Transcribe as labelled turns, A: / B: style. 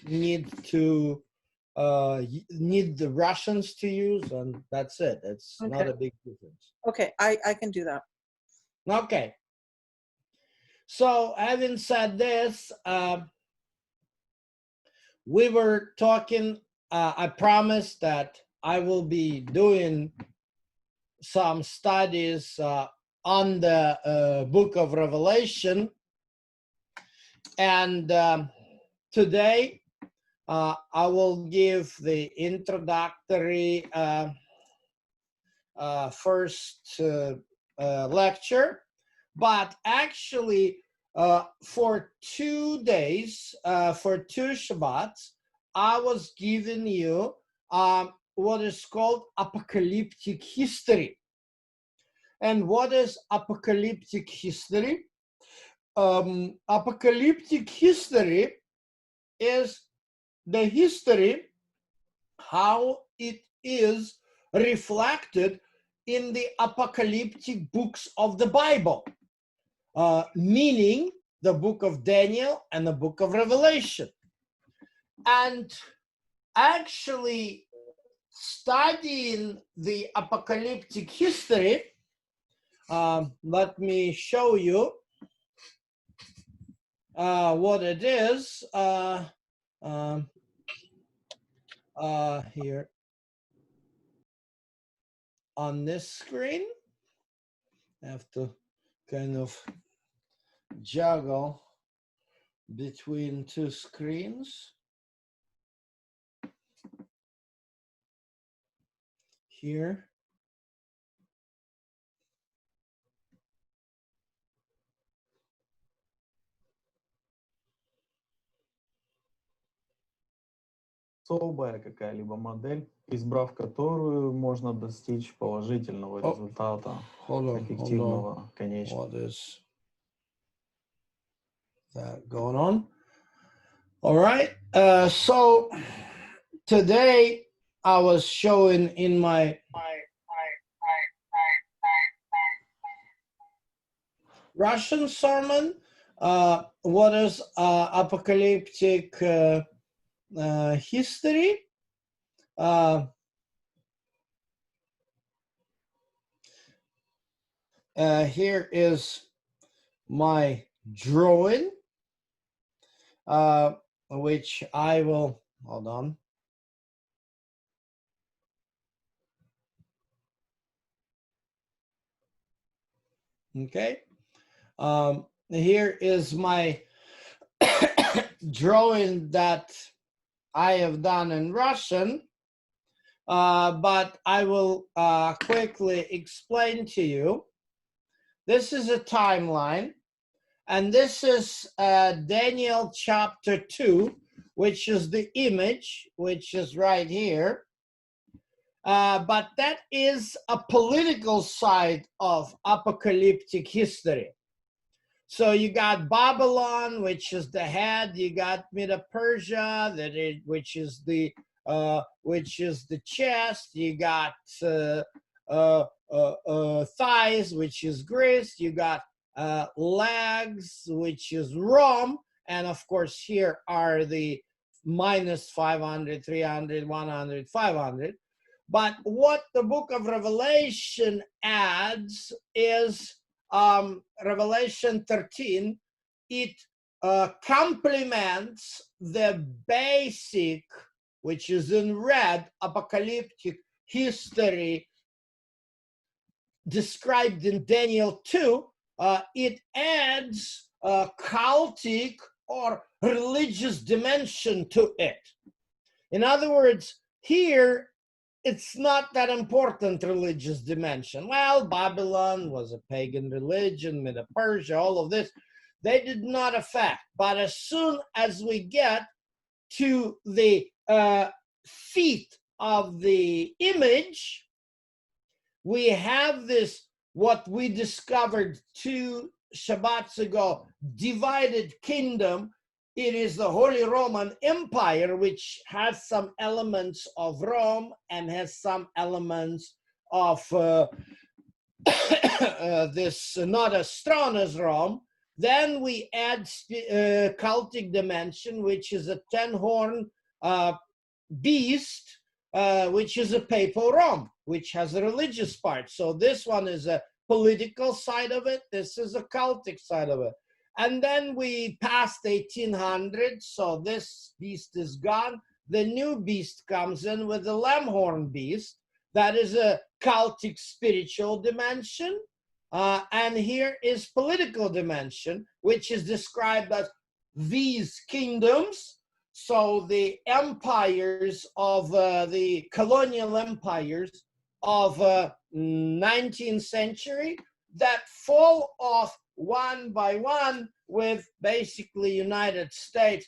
A: need the Russians to use, and that's it. It's not a big difference.
B: Okay, I can do that.
A: Okay. So having said this, we were talking, I promised that I will be doing some studies on the book of Revelation. And today I will give the introductory first lecture. But actually, for 2 days, for 2 Shabbats, I was giving you what is called apocalyptic history. And what is apocalyptic history? Apocalyptic history is the history how it is reflected in the apocalyptic books of the Bible. Meaning the book of Daniel and the book of Revelation. And actually studying the apocalyptic history, let me show you what it is here on this screen. I have to kind of juggle between 2 screens. Here.
C: Особая какая-либо модель, избрав которую можно достичь положительного результата, эффективного, конечного.
A: What is that going on? All right. So today I was showing in my Russian sermon what is apocalyptic history. Here is my drawing, which I will, hold on. Okay. Here is my drawing that I have done in Russian, but I will quickly explain to you. This is a timeline, and this is Daniel chapter 2, which is the image, which is right here. But that is a political side of apocalyptic history. So you got Babylon, which is the head. You got Medo-Persia, which is the chest. You got thighs, which is Greece. You got legs, which is Rome. And of course, here are the minus 500, 300, 100, 500. But what the book of Revelation adds is Revelation 13. It complements the basic, which is in red, apocalyptic history described in Daniel 2. It adds a cultic or religious dimension to it. In other words, here, it's not that important religious dimension. Well, Babylon was a pagan religion, Medo-Persia, all of this, they did not affect. But as soon as we get to the feet of the image, we have this, what we discovered 2 Shabbats ago, divided kingdom. It is the Holy Roman Empire, which has some elements of Rome and has some elements of this, not as strong as Rome, Then we add cultic dimension, which is a 10-horn beast, which is a papal Rome, which has a religious part. So this one is a political side of it. This is a cultic side of it. And then we passed 1800, so this beast is gone. The new beast comes in with the lamb-horn beast. That is a cultic spiritual dimension. And here is political dimension, which is described as these kingdoms. So the empires of the colonial empires of 19th century that fall off one by one, with basically United States